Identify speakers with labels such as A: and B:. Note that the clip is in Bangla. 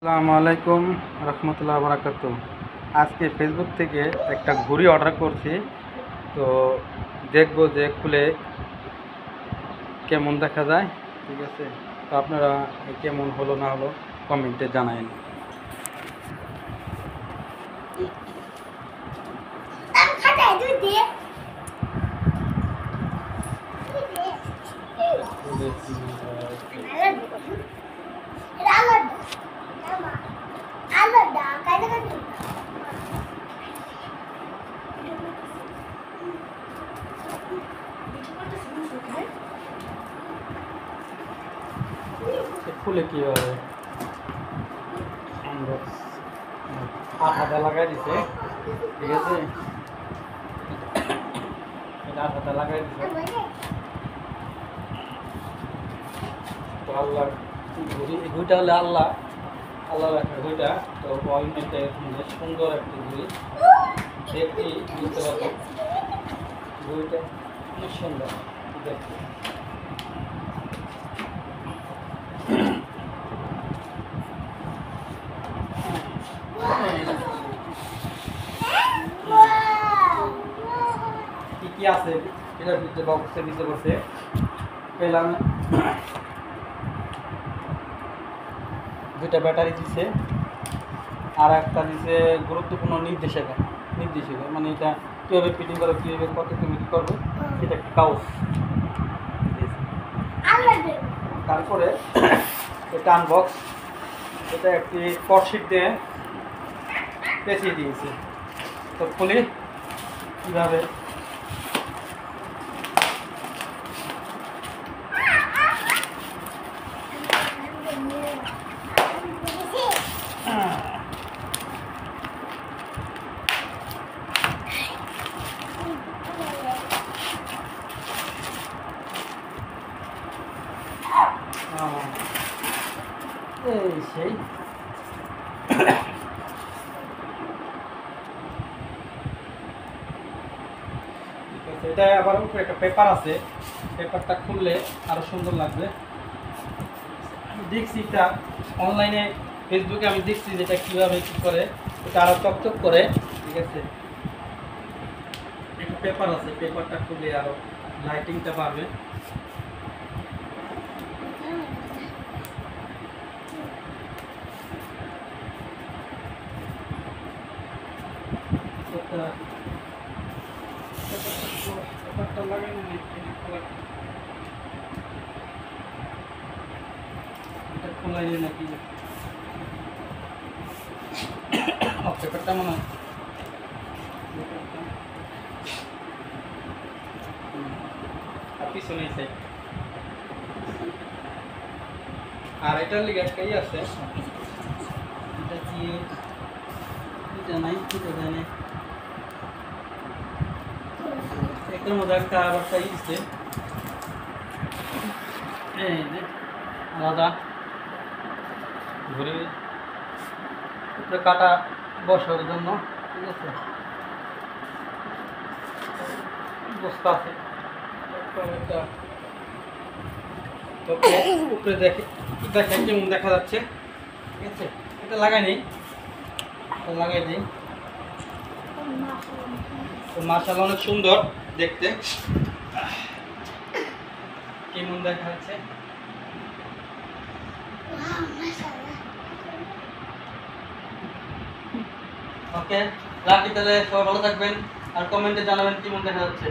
A: আসসালামু আলাইকুম রহমতুল্লাহ বারাকাতু। আজকে ফেসবুক থেকে একটা ঘড়ি অর্ডার করছি, তো দেখবো যে খুলে কেমন দেখা যায়। ঠিক আছে, তো আপনারা কেমন হলো না হলো কমেন্টে জানায়েন। খুলে কি হবে, আঠাটা লাগাই দিছে। ঠিক আছে, আঠাটা লাগাই দিছে। তো আল্লাহ ঘুড়িটা হলে আল্লাহ একটা ঘুড়িটা, তো ওয়ালমেটে সুন্দর একটা ঘুড়ি দেখতে বুঝতে পারবো। ঘুড়িটা অনেক সুন্দর দেখতে। কি কি আছে এটার ভিতরে, বক্সের ভিতরে বসে পেলাম দুইটা ব্যাটারি দিছে, আর একটা দিছে গুরুত্বপূর্ণ নির্দেশিকা মানে এটা কীভাবে ফিটিং করবে, কীভাবে কত তুমি কী করবে, সেটা একটা কাউস। তারপরে এটা আনবক্স, এটা একটি কটশিট দিয়ে পেঁচিয়ে দিয়েছে। তো খুলি কীভাবে, এই সেই এটা আবার উপরে একটা পেপার আছে, পেপারটা খুললে আরো সুন্দর লাগবে। আমি দেখছি এটা অনলাইনে, ফেসবুকে আমি দেখছি যেটা কীভাবে কী করে, এটা আরো চকচক করে। ঠিক আছে, একটা পেপার আছে, পেপারটা খুলে আরো লাইটিংটা পাবে। পেপারটা লাগানো নেই, এটা খোলাই নাকি পেপারটা মনে হয় পিছনে সাইড। আর এটার লিগে একটাই আছে, এটা কি এটা নাই, এটা জানে একটার মধ্যে একটা আরেকটা ইচ্ছে এই যে আলাদা ঘুরে উপরে কাটা বসার জন্য। ঠিক আছে, বস্তা আছে উপরে, দেখে কেমন দেখা যাচ্ছে। ঠিক আছে, এটা লাগাই নেই, লাগাই দিই। মাশাআল্লাহ অনেক সুন্দর দেখতে, কেমন দেখা যাচ্ছে। ওকে, রাখি তাহলে, সবাই ভালো থাকবেন আর কমেন্টে জানাবেন কেমন দেখা যাচ্ছে।